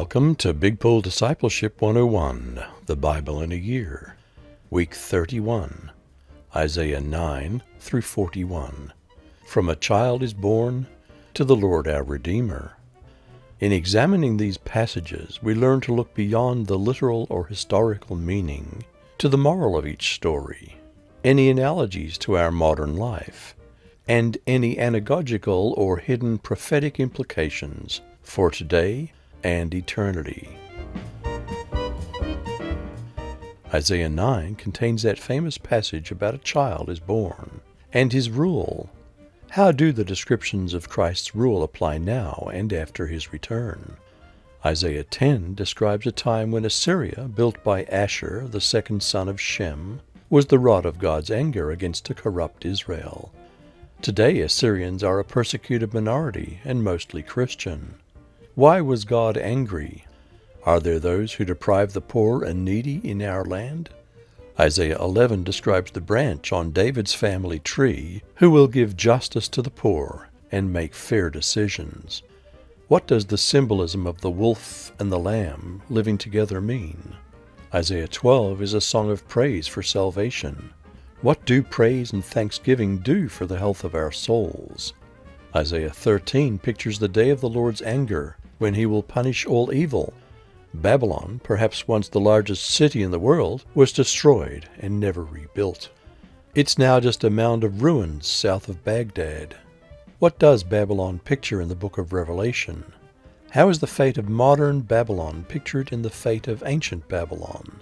Welcome to Big Pool Discipleship 101, the Bible in a Year, Week 31, Isaiah 9 through 41. From a child is born to the Lord our Redeemer. In examining these passages, we learn to look beyond the literal or historical meaning to the moral of each story, any analogies to our modern life, and any anagogical or hidden prophetic implications for today and eternity. Isaiah 9 contains that famous passage about a child is born and his rule. How do the descriptions of Christ's rule apply now and after his return? Isaiah 10 describes a time when Assyria, built by Ashur, the second son of Shem, was the rod of God's anger against a corrupt Israel. Today Assyrians are a persecuted minority and mostly Christian. Why was God angry? Are there those who deprive the poor and needy in our land? Isaiah 11 describes the branch on David's family tree who will give justice to the poor and make fair decisions. What does the symbolism of the wolf and the lamb living together mean? Isaiah 12 is a song of praise for salvation. What do praise and thanksgiving do for the health of our souls? Isaiah 13 pictures the day of the Lord's anger, when he will punish all evil. Babylon, perhaps once the largest city in the world, was destroyed and never rebuilt. It's now just a mound of ruins south of Baghdad. What does Babylon picture in the book of Revelation? How is the fate of modern Babylon pictured in the fate of ancient Babylon?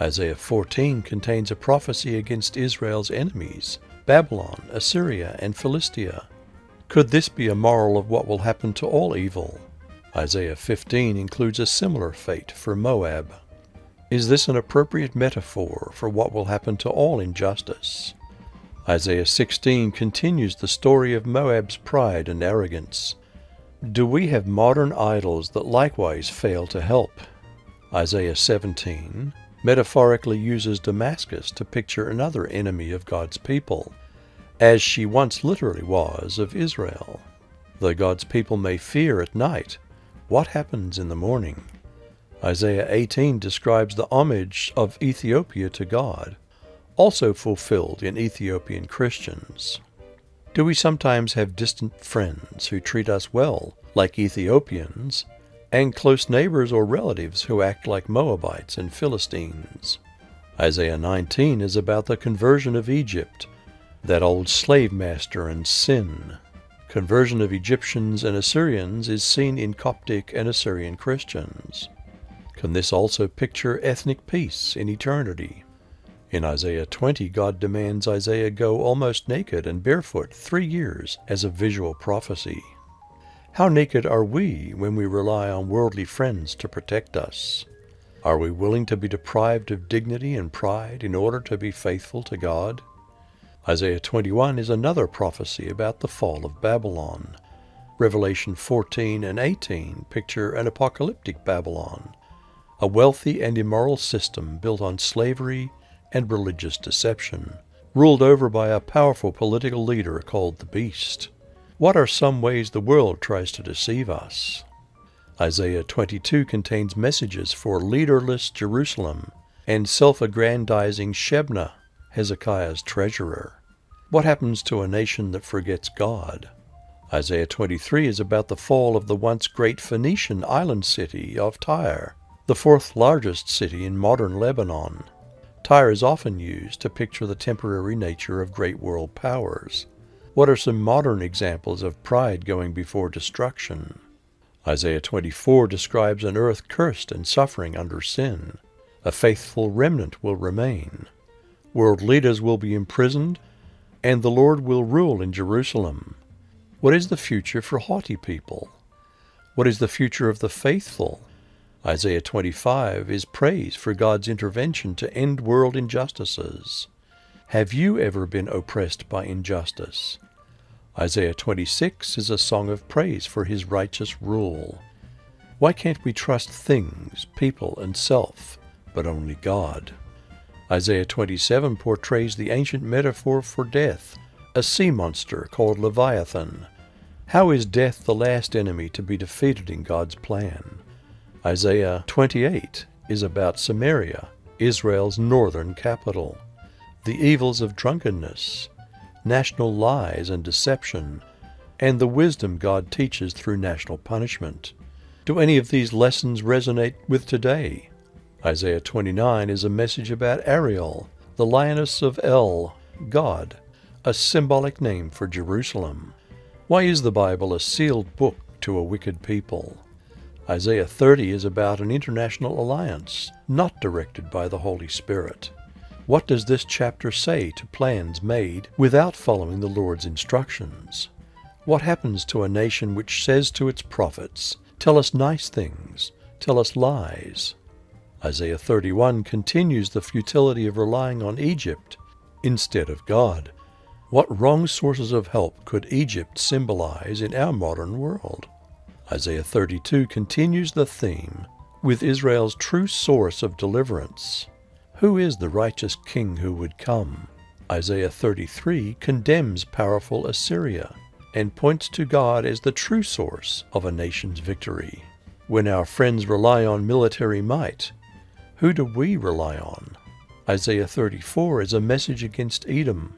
Isaiah 14 contains a prophecy against Israel's enemies, Babylon, Assyria, and Philistia. Could this be a moral of what will happen to all evil? Isaiah 15 includes a similar fate for Moab. Is this an appropriate metaphor for what will happen to all injustice? Isaiah 16 continues the story of Moab's pride and arrogance. Do we have modern idols that likewise fail to help? Isaiah 17 metaphorically uses Damascus to picture another enemy of God's people, as she once literally was of Israel. Though God's people may fear at night, what happens in the morning? Isaiah 18 describes the homage of Ethiopia to God, also fulfilled in Ethiopian Christians. Do we sometimes have distant friends who treat us well, like Ethiopians, and close neighbors or relatives who act like Moabites and Philistines? Isaiah 19 is about the conversion of Egypt, that old slave master and sin. Conversion of Egyptians and Assyrians is seen in Coptic and Assyrian Christians. Can this also picture ethnic peace in eternity? In Isaiah 20, God demands Isaiah go almost naked and barefoot 3 years as a visual prophecy. How naked are we when we rely on worldly friends to protect us? Are we willing to be deprived of dignity and pride in order to be faithful to God? Isaiah 21 is another prophecy about the fall of Babylon. Revelation 14 and 18 picture an apocalyptic Babylon, a wealthy and immoral system built on slavery and religious deception, ruled over by a powerful political leader called the Beast. What are some ways the world tries to deceive us? Isaiah 22 contains messages for leaderless Jerusalem and self-aggrandizing Shebna, Hezekiah's treasurer. What happens to a nation that forgets God? Isaiah 23 is about the fall of the once great Phoenician island city of Tyre, the fourth largest city in modern Lebanon. Tyre is often used to picture the temporary nature of great world powers. What are some modern examples of pride going before destruction? Isaiah 24 describes an earth cursed and suffering under sin. A faithful remnant will remain. World leaders will be imprisoned, and the Lord will rule in Jerusalem. What is the future for haughty people? What is the future of the faithful? Isaiah 25 is praise for God's intervention to end world injustices. Have you ever been oppressed by injustice? Isaiah 26 is a song of praise for his righteous rule. Why can't we trust things, people, and self, but only God? Isaiah 27 portrays the ancient metaphor for death, a sea monster called Leviathan. How is death the last enemy to be defeated in God's plan? Isaiah 28 is about Samaria, Israel's northern capital, the evils of drunkenness, national lies and deception, and the wisdom God teaches through national punishment. Do any of these lessons resonate with today? Isaiah 29 is a message about Ariel, the lioness of El, God, a symbolic name for Jerusalem. Why is the Bible a sealed book to a wicked people? Isaiah 30 is about an international alliance, not directed by the Holy Spirit. What does this chapter say to plans made without following the Lord's instructions? What happens to a nation which says to its prophets, "Tell us nice things, tell us lies"? Isaiah 31 continues the futility of relying on Egypt instead of God. What wrong sources of help could Egypt symbolize in our modern world? Isaiah 32 continues the theme with Israel's true source of deliverance. Who is the righteous king who would come? Isaiah 33 condemns powerful Assyria and points to God as the true source of a nation's victory. When our friends rely on military might, who do we rely on? Isaiah 34 is a message against Edom.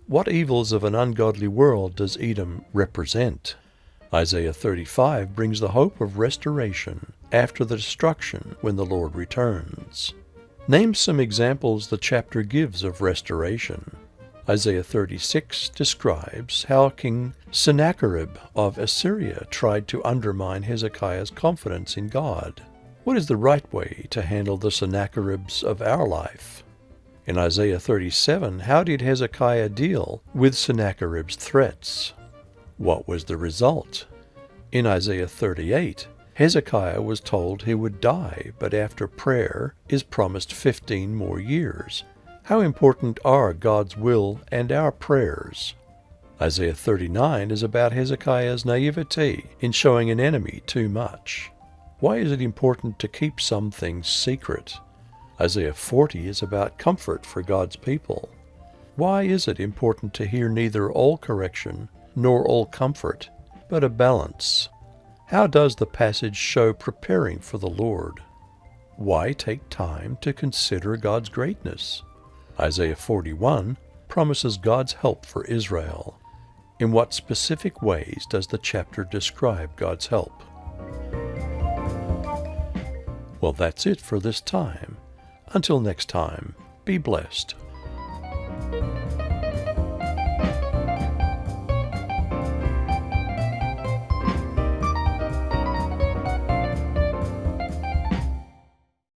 What evils of an ungodly world does Edom represent? Isaiah 35 brings the hope of restoration after the destruction when the Lord returns. Name some examples the chapter gives of restoration. Isaiah 36 describes how King Sennacherib of Assyria tried to undermine Hezekiah's confidence in God. What is the right way to handle the Sennacheribs of our life? In Isaiah 37, how did Hezekiah deal with Sennacherib's threats? What was the result? In Isaiah 38, Hezekiah was told he would die, but after prayer is promised 15 more years. How important are God's will and our prayers? Isaiah 39 is about Hezekiah's naivety in showing an enemy too much. Why is it important to keep some things secret? Isaiah 40 is about comfort for God's people. Why is it important to hear neither all correction nor all comfort, but a balance? How does the passage show preparing for the Lord? Why take time to consider God's greatness? Isaiah 41 promises God's help for Israel. In what specific ways does the chapter describe God's help? Well, that's it for this time. Until next time, be blessed.